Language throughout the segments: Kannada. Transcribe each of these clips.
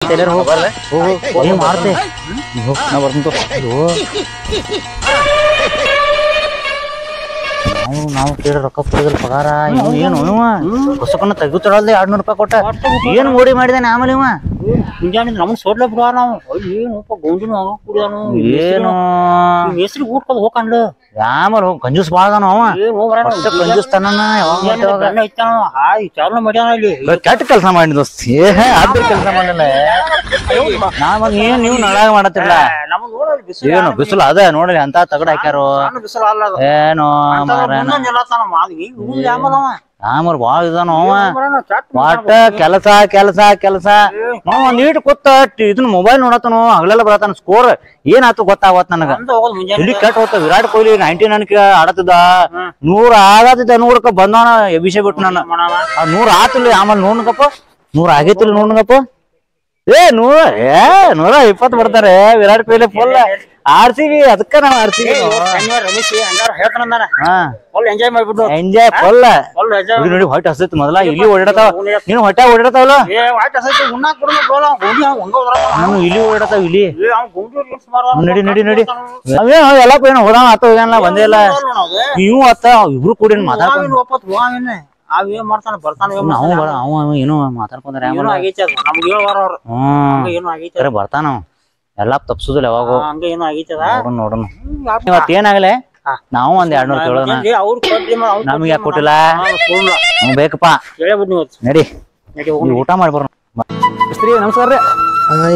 ಮತ್ತೆ ಎಲ್ಲರೂ ಹೋಗಲ್ಲ ಹೋಗು ಮಾಡ್ತೆ ನಾ ಬರ್ತು ನಾವು ಕೇಳಿ ರೊಕ್ಕ ಕೊಡಿದ್ರ ಪಗಾರ ಏನು ಹೊಸಕನ್ನ ತೆಗಿತಾಳಲ್ದೆ 200 ರೂಪಾಯಿ ಕೊಟ್ಟ ಏನು ಓಡಿ ಮಾಡಿದಾನೆ ಆಮೇಲೆ ಇವ ಮುಂಜಾನೆ ನಮ್ಮನ್ನ ಸೋಡ್ಲ ಬಿಡುವ ನಾವು ಏನಪ್ಪ ಗೌಂಡಿನ ಕುಡಿಯೋನು ಏನು ಹೆಸರು ಊಟ್ಕೊಂಡು ಹೋಗ್ಕಂಡು ಆಮೇಲೆ ಹೋಗಿ ಕಂಜೂಸ್ ಬಾಳ್ದಾನ ಅವ ಕಂಜೂಸ್ ತನ್ನ ಚಾಲನೆ ಮಾಡ್ಯಾನ ಇಲ್ಲಿ ಕೆಟ್ಟ ಕೆಲಸ ಮಾಡಿ ದೋಸ್ತ್ ಅದ್ರ ಕೆಲಸ ಮಾಡಿಲ್ಲ ನಾವಾಗ ಏನ್ ನೀವು ನಳಾಗ ಮಾಡತ್ತಿಲ್ಲ ಏನು ಬಿಸಿಲು ಅದ ನೋಡ್ರಿ ಅಂತ ತಗಡ ಹಾಕ್ಯಾರು ಏನು ಆಮರ್ ಬಾಳ ಇದಾನ ಒಟ್ಟ ಕೆಲಸ ಕೆಲಸ ಕೆಲಸ ನೀಟ್ ಕೂತ ಇದನ್ನ ಮೊಬೈಲ್ ನೋಡತನು ಹಗಲೆಲ್ಲ ಬರತಾನ ಸ್ಕೋರ್ ಏನ್ ಆತು ಗೊತ್ತಾಗತ್ ನನಗ ಇಲ್ಲಿ ಕೆಟ್ಟ ಹೋತ ವಿರಾಟ್ ಕೊಹ್ಲಿ 99 ಆಡತಿದ್ದ 100 ಆಗತ್ತಿದ್ದ 100ಕ್ಕ ಬಂದವನ ಅಭಿಷೇಕ್ ಬಿಟ್ಟು ನಾನು 100 ಆತಿಲ್ಲ ಆಮೇಲೆ ನೋಡ್ನಕಪ್ಪ 100 ಆಗೈತಿಲ್ಲ ನೋಡ್ನಕಪ್ಪ 120 ಬರ್ತಾರೆ ವಿರಾಟ್ ಕೊಹ್ಲಿ ಫುಲ್ RCB ಅದಕ್ಕ ನಾವ್ RCB ಎಂಜಾಯ್ ಮಾಡ್ಬಿಟ್ಟು ಎಂಜಾಯ್ ಫುಲ್ ನೋಡಿ ಹೊಟ್ಟೆ ಹಸೈತಿ ಮೊದಲ ಇಲ್ಲಿ ಓಡಾಡತಾವ ನೀನು ಹೊಟ್ಟೆ ಓಡಾಡತಾವಲ್ಲ ನಾನು ಇಲ್ಲಿ ಓಡಾಡತಾವ ಇಲ್ಲಿ ನಡಿ ನಡಿ ನಡಿ ಅವೇ ಎಲ್ಲ ಏನೋ ಹೋದ ಆತ ಹೋಗ್ಯಾನ ಬಂದೇ ಇಲ್ಲ ನೀವು ಅತ್ತ ಇಬ್ರು ಕೂಡ ಮಾತಾಡ್ಕೊಂಡು ಅವೇನ್ ಮಾಡ್ತಾನ ಬರ್ತಾನ ಏನೋ ಮಾತಾಡ್ಕೊಂಡ್ರೆ ಬರ್ತಾನ ಎಲ್ಲಾ ತಪ್ಸುದಿಲ್ಲ ಯಾವಾಗ ನೋಡೋಣ ಇವತ್ತು ಏನಾಗಲೆ ನಾವು ಒಂದ್ 200 ಕೇಳೋಣ ನಮ್ಗೆ ಯಾಕೆ ಕೊಟ್ಟಿಲ್ಲ ಬೇಕಪ್ಪ ನಡಿ ಊಟ ಮಾಡಿ ಬರೋಣ ನಮಸ್ಕಾರ ರೀ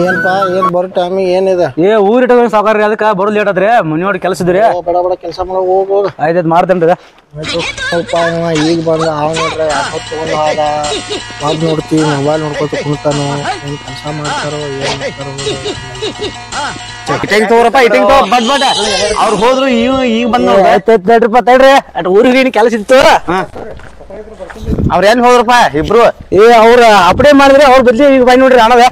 ಏನ್ಪಾ ಏನ್ ಬರೋ ಟೈಮಿಗೆ ಏನಿದೆ ಊರಿಟ ಸಾವುಕಾರ ಅದಕ್ಕೆ ಬರೋದು ಲೇಟ್ ಆದ್ರಿ ಮನೆಯೊಳಗೆ ಕೆಲಸ ಇದ್ರಿ ಬಡ ಬಡ ಕೆಲಸ ಮಾಡೋ ಹೋಗೋದು ಆಯ್ತು ಮಾಡ್ತೇನ್ರಿ ಈಗ ಬಂದ ಅವ ನೋಡ್ರಿ ಯಾಕೆ ತಗೊಂಡ್ ಹೋದ ಅದ್ ನೋಡ್ತೀವಿ ಮೊಬೈಲ್ ನೋಡ್ಕೊತ ಕುಂತಾನು ಏನ್ ಕೆಲಸ ಮಾಡ್ತಾರೋ ಏನ್ ಇಟ್ಟಂಗ್ ತಗೋರಪ್ಪ ಇಟ್ಟಂಗ್ ತಗೋ ಬಡ್ ಬಡ್ ಅವ್ರು ಹೋದ್ರು ಈಗ ಬಂದ್ ತಡ್ರಿ ಅಟ್ ಊರಿಗೆ ಕೆಲಸ ಇತ್ತು ಅವ್ರ ಏನ್ ಹೋದ್ರಪ್ಪ ಇಬ್ರು ಅವ್ರ ಅಪ್ಡೇ ಮಾಡಿದ್ರೆ ಅವ್ರ ಬದ್ಲಿ ಈಗ ಬೈ ನೋಡ್ರಿ ಅಣ್ಣದ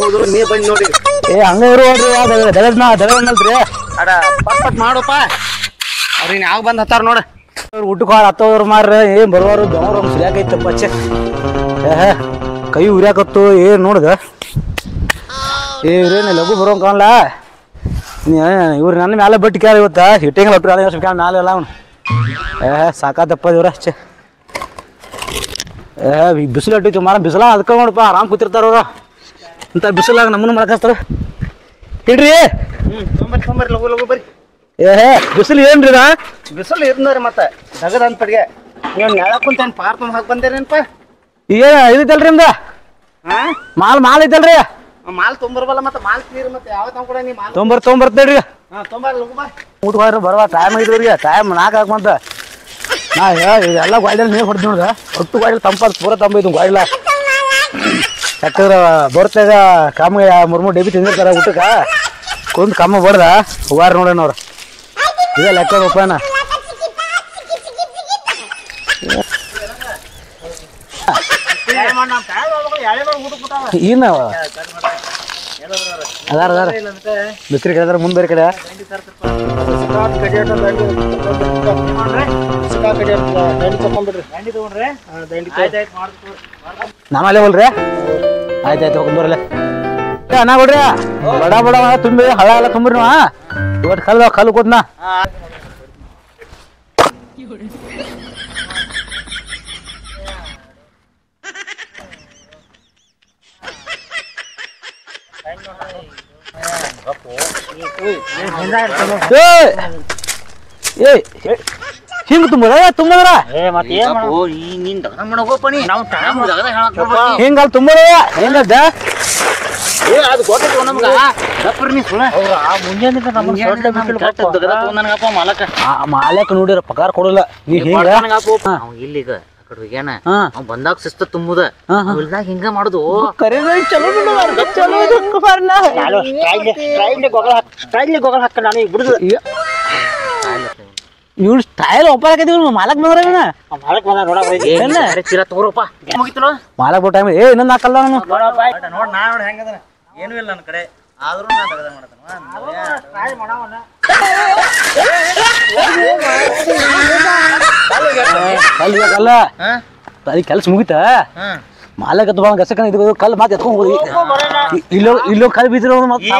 ಹೋದ್ರು ನೀ ಬಂದ್ ನೋಡ್ರಿ ಹಂಗ ಇರುವಲ್ರಿ ದಗದ್ನಲ್ರಿ ಅಡ ಪಟ್ ಮಾಡಪ್ಪ ಅವ್ರಿನ್ ಯಾವ ಬಂದ್ ಹತ್ತಾರ ನೋಡ ಊಟಕ್ಕೆ ಹತ್ತೋದ್ರ ಮಾರ್ರ ಏನ್ ಬರುವಾರು ಬೆಂಗ್ಳೂರ್ ಒಂದ್ ಸುರಿಯಾಕೈತಪ್ಪ ಅಚ್ಚೆ ಕೈ ಉರಿಯಾಕತ್ತು ಏನ್ ನೋಡ್ದ ಇವ್ರೇನು ಲಘು ಬರೋಂಗ್ ಕಾಣಲ್ಲ ಇವ್ರು ನನ್ನ ಮ್ಯಾಲೆ ಬಟ್ಟಿ ಕೇಳ ಇವತ್ತ ಹಿಟ್ಟಿಂಗ್ ಲಟ್ಟು ಮ್ಯಾಲೆ ಎಲ್ಲ ಅವನು ಸಾಕಾತಪ್ಪ ಇವ್ರ ಅಚ್ಚೆ ಬಿಸಿಲು ಇಟ್ಟಿತ್ತು ಮಾರ ಬಿಸಿಲ ಅದಕ್ಕೆ ನೋಡಪ್ಪ ಆರಾಮ್ ಕೂತಿರ್ತಾರ ಅವ್ರ ಇಂಥ ಬಿಸಿಲಾಗ ನಮ್ಮನ್ನು ಮಾಡಕಸ್ತಾರ ಇಡ್ರಿ ಲಗು ಲಗು ಬರ್ರಿ ಬಿಸಿಲು ಏನ್ರಿ ನಾ ಬಿಸಿಲು ಇರ್ರಿ ಮತ್ತೆ ದಗದ ಅಂತಡ್ಗೆ ನೀವು ನೆಳ ಕುಂತೇನು ಪಾರ್ ತುಂಬ ಹಾಕಿ ಬಂದೇರೇನಪ್ಪ ಇದೈತಲ್ರಿ ನಿಮ್ದ ಮಾಲ್ ಐತಲ್ರಿ ಮಾಲ್ ತೊಂಬರ್ಬಲ್ಲ ಮತ್ತೆ ಮಾಲ್ ನೀರು ಮತ್ತೆ ಯಾವ ಕೂಡ ನೀ ಮಾಲ್ ತೊಂಬರ್ತೇಡ್ರಿ ಊಟ ಬರುವ ಟೈಮ್ ಐದ್ರಿಗೆ ಟೈಮ್ 4 ಹಾಕಂತ ನಾ ಇದೆಲ್ಲ ಗಾಡಿಯಲ್ಲಿ ನೀರು ಹೊಡೆದ್ ನೋಡ್ದ ಒಟ್ಟು ಗಾಡಿ ತಂಪಾದ ಪೂರ ತಂಬೈದು ಗಾಡಿಲ್ಲ ಯಾಕಂದ್ರೆ ಬರ್ತದ ಕಮ್ಮ 3 ಡಬ್ಬಿ ತಿಂದಿರ್ತಾರ ಊಟಕ್ಕೆ ಕುಂದ್ ಕಮ್ಮ ಬಡ್ದ ಹೋಗಾರ ನೋಡೋಣ ಅವ್ರ ಇದೇ ಲೆಕ್ಕ ರೂಪಾಯಿನ ಏನು ಅದಾರ ಬಿಸ್ರಿ ಕಡೆ ಮುಂದೆ ಬೇರೆ ಕಡೆ ನಮ್ಮಲ್ಲೇ ಹೋಲ್ರಿ ಆಯ್ತಾಯ್ತು ಹೋಗಿ ಬರಲ್ಲ ಅಣ್ಣ ಬಿಡ್ರಿ ಬಡ ಬಡ ತುಂಬಿ ಹಳ ಎಲ್ಲ ತುಂಬ್ರಿ ನಾ ಇವತ್ತು ಕಲ್ಲು ಕೂತ್ನಾ ಹಿಂಗ ತುಂಬದ ತುಂಬದ್ರ ಹಿಂಗಲ್ ತುಂಬದ ಹೆಂಗದ ಮಾಲಕ್ ನೋಡಿರ ಪಗಾರ ಕೊಡಲ್ಲ ಇಲ್ಲಿಗ ಬಂದಾಗ ಶಿಸ್ತ ತುಂಬುದ ಹಿಂಗ ಮಾಡುದು ಇವ್ ಸ್ಟೈಲ್ ಒಪ್ಪ ಹಾಕಿದೀವಿ ಮಾಲಕ್ ಬಂದ್ರ ಮಾಲಕ್ ಬೋ ಟೈಮ್ ಇನ್ನೊಂದ್ ಹಾಕಲ್ಲ ಏನು ಇಲ್ಲ ನನ್ನ ಕಡೆ ಆದ್ರೂ ಅಲ್ಲಿ ಕೆಲಸ ಮುಗಿತಾ ಮಾಲಕ ತಗೊಂಡ ಗಸಕನ ಇದು ಕಲ್ಲು ಮತ್ತೆ ಎತ್ಕೊಂಡು ಹೋಗಿ ಇಲ್ಲೋ ಕಲ್ಲು ಬಿದ್ದಿರೋ ಮತ್ತೆ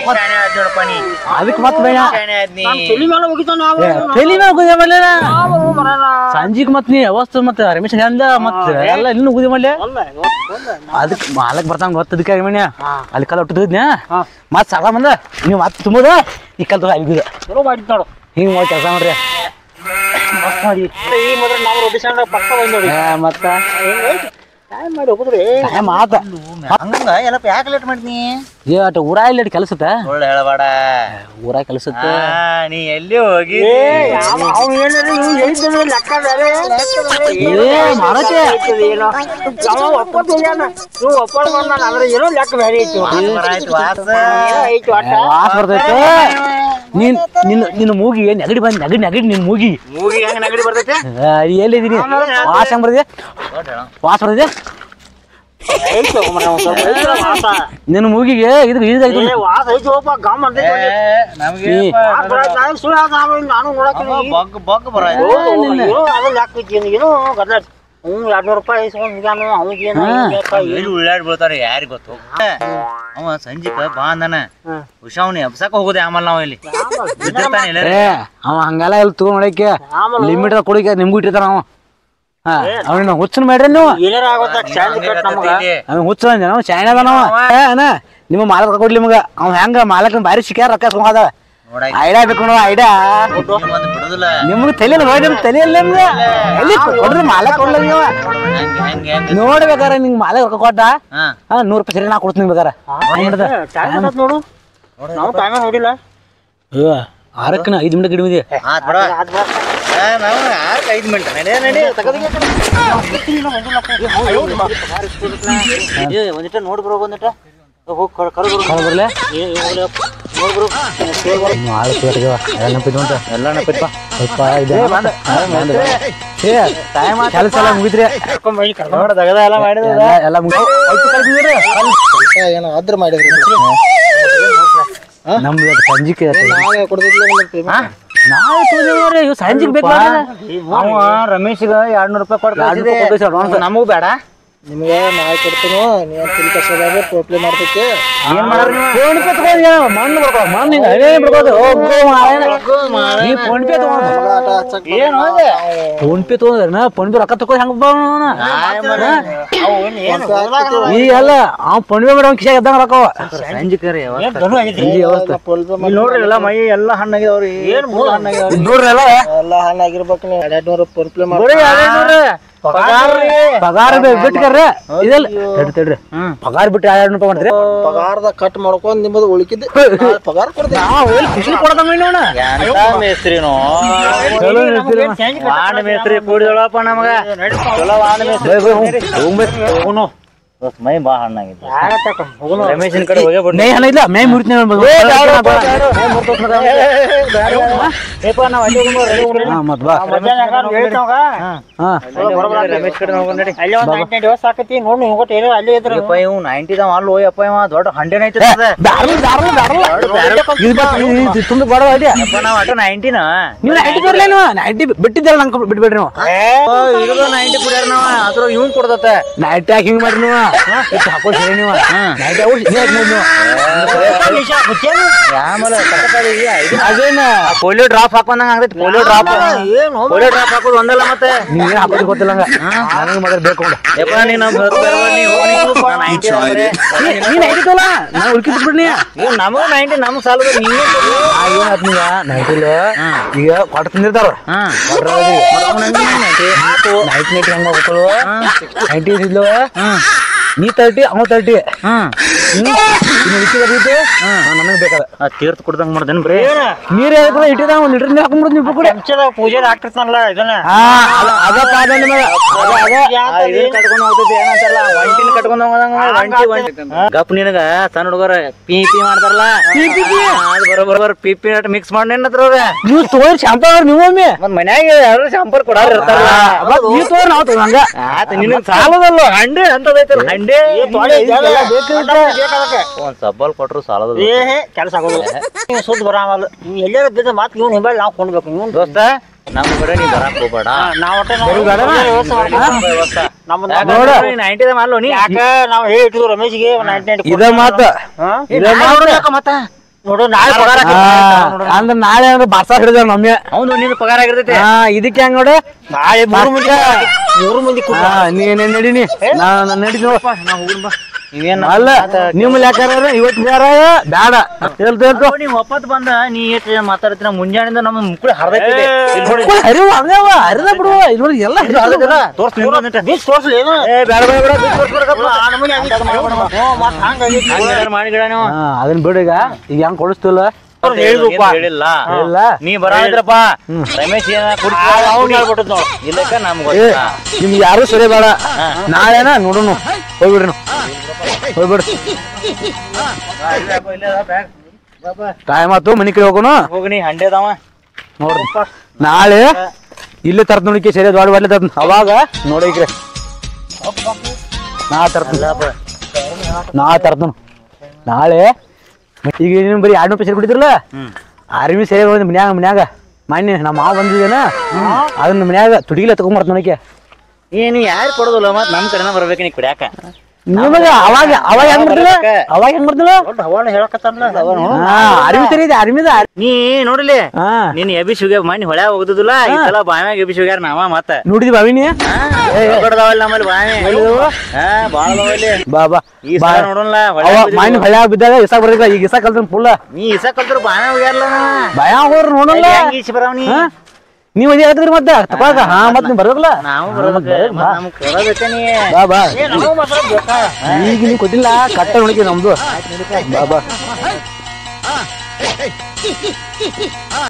ಅದಕ್ಕೆ ಮತ್ತೆ ಬೇಡ ತಲೆ ಮೇಲೆ ಹೋಗಿದೆ ಮಲ್ಲ ಸಂಜಿಗೆ ಮತ್ತೆ ನೀ ಅವಸ್ಥೆ ಮತ್ತೆ ರಮೇಶ್ ಅಂದ ಮತ್ತೆ ಎಲ್ಲ ಇನ್ನು ಹೋಗಿದೆ ಮಲ್ಲ ಅದಕ್ಕೆ ಮಾಲಕ್ ಬರ್ತಾನ ಗೊತ್ತದಕ್ಕೆ ಮಣ್ಯ ಅಲ್ಲಿ ಕಲ್ಲು ಹೊಟ್ಟಿದ್ನ್ಯಾ ಮತ್ತೆ ಸಾಗ ಬಂದ ನೀವು ಮತ್ತೆ ತುಂಬೋದ ಈ ಕಲ್ಲು ಅಲ್ಲಿಗಿದೆ ಚಲೋ ಮಾಡಿದ್ ನೋಡು ಹಿಂಗೆ ಮಾಡಿ ಕೆಲಸ ಮಾಡ್ರಿ ಮಸ್ತ್ ಮಾಡಿ ಈ ಮೊದಲು ನಾವು ರೊಟ್ಟಿ ಸಣ್ಣ ಪಕ್ಕ ಬಂದೋಡಿ ಮತ್ತೆ ಟೈಮ್ ಮಾಡಿ ಹೋಗುದ್ರಿ ಟೈಮ್ ಆತ ಹಂಗಂಗ ಎಲ್ಲ ಯಾಕೆ ಲೇಟ್ ಮಾಡ್ತೀನಿ ಏ ಅಟ ಊರ ಇಲ್ಲಿ ಕೆಲಸತ್ತ ಒಳ್ಳೆ ಹೇಳಬೇಡ ಊರ ಕೆಲಸತ್ತ ನೀ ಎಲ್ಲಿ ಹೋಗಿ ವಾಸ ಬರ್ತೈತೆ ನಿನ್ನ ಮೂಗಿ ನೆಗಡಿ ಬಂದ್ ನೆಗಡಿ ನಿನ್ ಮೂಗಿ ನೆಗಡಿ ಬರ್ತೈತೆ ಎಲ್ಲಿದ್ದೀನಿ ವಾಸ ಹೆಂಗ್ ಬರ್ದೆ ವಾಸ ಬರ್ದೆ ನಿನ್ನ ಮೂಗಿಗೆ ಇದು ಉಳ್ಳಾಡ್ ಬೀಳ್ತಾರ ಯಾರಿಗ ಗೊತ್ತು ಅವ ಸಂಜಿಕ ಬಾ ಅಂದಾನ ಹುಷಾವ್ನಿ ಹಬ್ಸಕ ಹೋಗುದೆ ಆಮೇಲೆ ನಾವ್ ಇಲ್ಲಿ ಅವ ಹಂಗೆಲ್ಲ ಇಲ್ಲಿ ತಗೊಂಡ್ ನೋಡಕ್ಕೆ ಲಿಮಿಟ್ ಕೊಡಿಕೆ ನಿಮ್ಗೂ ಇಟ್ಟಿರ್ತಾರ ಅವ ಅವನ ಹುಚ್ಚನ್ ಮಾಡ್ರಿ ನೀವು ಹುಚ್ಚ ನಾವು ಶಾಣೆ ಅದಾನವ ನಿಮ್ಮ ಮಾಲಕ್ ಕೊಡ್ಲಿ ನಿಮ್ಗ ಅವ್ ಹೆಂಗ ಮಾಲಕ್ ಬಾರಿ ಸಿಕ್ಕ್ಯಾರ ರೊಕ್ಕ ಅದ ಐಡಿಯಾ ಬೇಕು ನೋಡ ಐಡಿಯಾ ನಿಮ್ಗೆ ತಲೆ ನೋಡಿ ತಲೆಯಲ್ಲ ನಿಮ್ಗೆ ಎಲ್ಲಿ ಕೊಡ್ರಿ ಮಾಲಕ್ ಕೊಡ್ಲ ನೀವು ನೋಡ್ಬೇಕಾರ ನಿಂಗ್ ಮಾಲಕ್ ರೊಕ್ಕ ಕೊಟ್ಟ 100 ರೂಪಾಯಿ ಸರಿ ನಾ ಕೊಡ್ತೀನಿ ಬೇಕಾರ ನೋಡು ನಾವು ಟೈಮ್ ನೋಡಿಲ್ಲ 5 ಮಿನಿಟ್ ಗಿಡಮಿದೆ 5 ಮಿನಿಟ್ ಒಂದಿಟ ನೋಡ್ಬರೋ ಒಂದಿಟ ಬರ್ಲೆ ಕೆಲಸ ಎಲ್ಲ ಮುಗಿದ್ರಿ ಎಲ್ಲ ಏನೋ ಆದ್ರ ಮಾಡಿದ್ರಿ ನಮ್ದು ಸಂಜಿಕೆ ಸಂಜಿಗೆ ಬೇಕು ರಮೇಶ್ಗ 200 ರೂಪಾಯಿ ಕೊಡ್ತಾರೆ ನಮಗೂ ಬೇಡ ನಿಮ್ಗೆ ನಾಳೆ ಕೊಡ್ತೀನಿ ನೀವು ತಿಳಿ ಕಸದಾಗ ಟೋಟ್ಲಿ ಮಾಡ್ತೈತಿ ಏನ್ ಮಾಡ್ರಿ ಮಣ್ಣು ಫೋನ್ ಪೇ ತಗೊಂಡ್ರ ಫೋನ್ ಪೇ ರೊಕ್ಕ ತಗೋ ಹೆಂಗ ಈ ಎಲ್ಲ ಅವ್ ಫೋನ್ ಪೇ ಮಾಡಿ ಕಿಶಾಗ ಇದ್ದಂಗ ರೊಕ್ಕ ನೋಡ್ರಿ ಎಲ್ಲ ಮೈ ಎಲ್ಲ ಹಣ್ಣಾಗಿದವ್ರಿ ಏನ್ ನೋಡ್ರಿ ಎಲ್ಲ ಹಣ್ಣಾಗಿರ್ಬೇಕು ನೀವು 200 ಫೋನ್ ಪೇ ಮಾಡಿ ಪಗಾರ ಬಿಟ್ಕರ್ರಿ ಇದೆಲ್ಲ ತಡ್ರಿ ಪಗಾರ ಬಿಟ್ಟು 200 ರೂಪಾಯಿ ಮಾಡ್ತೀರಿ ಪಗಾರದ ಕಟ್ ಮಾಡ್ಕೊಂಡ್ ನಿಮ್ಮದು ಉಳಿಕಿದ್ದು ಪಗಾರ ಕೊಡ್ತೀವಿ ಖುಷಿ ಕೊಡದಂಗ ಮೇಸ್ತ್ರಿನೋ ವಾಣ ಮೇಸ್ತ್ರಿ ಕೂಡಿದೊಳಪ್ಪ ನಮಗ ಚಲೋ ವಾಣ ಮೇಸ್ತ್ರಿ ಮೈ ಬಾ ಹಣ್ಣಾಗಿತ್ತು ರಮೇಶನ್ ಕಡೆ ಹೋಗೇ ಬಿಡ್ ಮೈ ಹಣ್ಣ ಇಲ್ಲ ಮೈ ಮುರಿತೀನಿ ರಮೇಶ್ ಕಡೆ ಹೋಗಿ ಸಾಕತಿ ನೋಡಿ ಅಲ್ಲಿ ಇದ್ರು 90 ಅಲ್ಲಿ ಹೋಯಪ್ಪ ಇವ ದೊಡ್ಡ 100 ಐತಿ ತುಂಬ ಬಡವ ನಾವು ಅಟ 90 ನೀವು 90 ಬರ್ಲೇನು 90 ಬಿಟ್ಟಿದ್ದಲ್ಲ ನಂಗೆ ಬಿಟ್ಬಿಡ್ರಿ ನೀವು 90 ಕುಡಿಯಾರ ನಾವ ಅದ್ರ ಇವ್ ಕೊಡ್ದತ್ತ 90 ಯಾಕೆ ಹಿಂಗ್ ಮಾಡ್ರಿ ನೀವು ಹಾಕೋದ್ ಸರಿ ನೀವು 90 ಅದೇನ ಪೋಲಿಯೋ ಡ್ರಾಪ್ ಹಾಕೊಂಡಂಗ ಆಗೈತಿ ಪೋಲಿಯೋ ಡ್ರಾಪ್ ಹಾಕೋದು ಒಂದಲ್ಲ ಮತ್ತೆ ನೀವೇನ್ ಹಾಕೋದು ಗೊತ್ತಿಲ್ಲ ನನಗೆ ಮೊದಲು ಬೇಕು ನಾನು ಉಳ್ಕಿದ್ ಬಿಡ್ನಿ ನಮಗ 90 ನಮ್ ಸಾಲದ ನೀವೇ ಈಗ ಕೊಟ್ಟು ತಿಂದಿರ್ತಾರ ನೈಟ್ ಹಂಗ ಹೋಗ್ಕೊಳ್ಳುವ 90 ಇದ್ಲು ನೀ 30 ಅವ 30 ನನಗೆ ಬೇಕಾದ ತೀರ್ಥ ಕುಡ್ದಂಗ ಮಾಡ್ದೇನ್ ಬರೀ ನೀರ್ ಇಟ್ಟಿದ ಒಂದ್ ಲೀಟರ್ ನೀರ್ ಹಾಕೊಂಡ್ಬಿಡ್ ನೀವು ಕೂಡ ಪೂಜೆ ಹಾಕ್ತಿರ್ತಾನಲ್ಲ ಇದನ್ನ ಕಟ್ಕೊಂಡ್ ಹೋಗ್ತೈತಿ ಏನಂತಾರಲ್ಲ ಒಂಟಿನ ಕಟ್ಕೊಂಡ್ ಗಪ್ ನಿನಗ ಸಣ್ಣ ಹುಡುಗರ ಪಿ ಪಿ ಮಾಡ್ತಾರಲ್ಲ ಬರೋಬರ್ ಪಿ ಪಿ ಮಿಕ್ಸ್ ಮಾಡ್ನೇನತ್ರ ನೀವು ತೋರ್ ಶಾಂಪೂ ನೀವೊಮ್ಮೆ ಮತ್ ಮನ್ಯಾಗ ಯಾರು ಶಾಂಪರ್ ಕೊಡಾರ ಇರ್ತಾರಲ್ಲ ನೀವು ತೋರ್ ನಾವು ತಗೊಂಗ ಆತ ನಿನಗ್ ಸಾಲದಲ್ಲ ಹಂಡೆ ಅಂತದೈತಲ್ಲ ಹಂಡೆ ಬೇಕಾದಕ್ಕೆ ಒಂದ್ ಸಬ್ಬಲ್ ಕೊಟ್ರು ಸಾಲದ ಕೆಲಸ ಆಗೋದಿಲ್ಲ ನೀವು ಸುದ್ದಿ ಬರಾಮಲ್ಲ ನೀವು ಎಲ್ಲಾರ ಬಿದ್ದ ಮಾತು ಇವ್ನು ಹಿಂಬಾಳಿ ನಾವು ಕೊಂಡ್ಬೇಕು ಇವ್ನು ದೋಸ್ತ ನಮ್ ಕಡೆ ನೀ ಬರಾಕ್ ಹೋಗ್ಬೇಡ ನಾವು ಒಟ್ಟೆ ನೋಡ 90 ಮಾಡ್ಲೋ ನೀ ಯಾಕ ನಾವು ಹೇಳಿಟ್ಟಿದ್ವು ರಮೇಶ್ಗೆ 99 ಇದ ಮಾತ ಮತ್ತ ನೋಡು ನಾಳೆ ಪಗಾರ ಅಂದ್ರ ನಾಳೆ ಅಂದ್ರೆ ಬಾಸ ಹಿಡಿದ ನಮ್ಮೆ ಅವ್ನು ನಿನ್ ಪಗಾರ ಆಗಿರ್ತೈತಿ ಇದಕ್ಕೆ ಹೆಂಗ್ ನೋಡು ನಾಳೆ ಮೂರು ಮಂದಿ ನೀನ್ ನಡೀನಿ ನಾನು ನಡೀತೀನಿ ನಾವು ಹೋಗುನ್ ಬಾ ನೀವೇನ್ ಅಲ್ಲ ನಿಮ್ಮ ಲೆಕ್ಕಾರ ಇವತ್ತು ಬೇಡ ಬೇಡ ಹೇಳ್ತು ನೀವ್ ಒಪ್ಪತ್ ಬಂದ ನೀ ಏಟ್ ಮಾತಾಡ್ತೀನ ಮುಂಜಾನಿಂದ ನಮ್ಮ ಮುಕ್ಕಳಿ ಹರಿದೈತಿ ಹರಿವು ಹಂಗವ ಹರಿದ ಬಿಡುವ ಇಲ್ಲಿ ಎಲ್ಲ ತೋರ್ಸ್ಲಿ ಏನು ಮಾಡಿಗಿಡ ನೀವು ಅದನ್ನ ಬಿಡು ಈಗ ಹೆಂಗ್ ಕೊಡಿಸ್ತಿಲ್ಲ ಹೇಳಿಲ್ಲ ನೀ ಬರಾದ್ರಪ್ಪ ರಮೇಶ್ ಏನ ಇಲ್ಲಕ್ಕ ನಮ್ಗೆ ನಿಮ್ಗೆ ಯಾರು ಸರಿ ಬೇಡ ನಾಳೆನ ನೋಡೋಣ ಹೋಗ್ಬಿಡ್ರಿ ಹೋಗ್ಬಿಡ್ರಿ ಟೈಮ್ ಆತು ಮನಿ ಕಡೆ ಹೋಗೋಣ ಹೋಗ್ನಿ ಹಂಡೆದವ ನೋಡ್ರಿ ನಾಳೆ ಇಲ್ಲೇ ತರ್ತ ನೋಡಿಕೆ ಸರಿ ದೊಡ್ಡ ಬಾಟ್ಲಿ ತರ್ತ ಅವಾಗ ನೋಡಿಕ್ರೆ ನಾ ತರ್ತನು ನಾಳೆ ಈಗ ನೀನು ಬರೀ 200 ರೂಪಾಯಿ ಕುಡಿದ್ರಲ್ಲ ಆರ್ಮಿ ಸೇವೆ ಮನ್ಯಾಗ ಮಾನ್ಯ ನಮ್ಮ ಮಾವ ಬಂದಿದ್ದೇನ ಅದನ್ನ ಮನ್ಯಾಗ ತುಡಿಗಿಲ್ಲ ತಗೊಂಬರ್ತ ನೋಡಿಕೆ ಏನು ಯಾರು ಕೊಡೋದಿಲ್ಲ ಮತ್ ನಮ್ ಕಡೆನ ಬರ್ಬೇಕು ನೀ ಕುಡಿಯಾಕ ನಿಮಗೆ ಅವಾಗ ಹೆಂಗ್ ಬರ್ತಿಲ್ಲ ಅವಾಗ ಹೆಂಗ್ ಬರ್ತಿಲ್ಲ ಹವಾನ ಹೇಳಕತ್ತಾನ ಆರ್ಮಿ ಸರಿ ಇದೆ ಆರ್ಮಿದ ನೀ ನೋಡಿಲಿ ನೀನ್ ಎಬಿ ಸುಗ್ಯ ಮಣ್ಣಿ ಹೊಳ್ಯಾಗ ಹೋಗುದಿಲ್ಲ ಈ ಸಲ ಬಾವ್ಯಾಗ ಎಬಿ ಸುಗ್ಯಾರ ನಾವ ಮತ್ತ ನೋಡಿದಿ ಬಾವಿನಿ ಕೊಡದಾವಲ್ಲ ನಮ್ಮಲ್ಲಿ ಬಾವಿ ಬಾಳ ಅದಾವಲ್ಲಿ ಬಾ ಬಾ ಈ ಸಲ ನೋಡೋಣ ಮಾವಿನ ಹೊಳ್ಯಾಗ ಬಿದ್ದಾಗ ಇಸಾಕ್ ಬರ್ತಿಲ್ಲ ಈಗ ಇಸಾಕ್ ಕಲ್ತ ಫುಲ್ ನೀ ಇಸ ಕಲ್ತ್ರ ಬಾವ್ಯಾಗ ಹೋಗ್ಯಾರಲ್ಲ ಭಯ ಹೋಗ್ರಿ ನೋಡಲ್ಲ ಈಸಿ ಬರಾವ್ ನೀ ನೀವ್ ಅದೇ ಹೇಳ್ತಿದ್ರಿ ಮತ್ತೆ ತಪಾಕ ಮತ್ ನೀವ್ ಬರ್ಬೇಕಲ್ಲ ನಾವು ಬರ್ಬೇಕು ನಮ್ಗ್ ಕೊಡಬೇಕ ನೀ ಬಾ ಬಾ ಈಗ ನೀವ್ ಕೊಟ್ಟಿಲ್ಲ ಕಟ್ಟ ನೋಡಿಕೆ ನಮ್ದು ಬಾ ಬಾ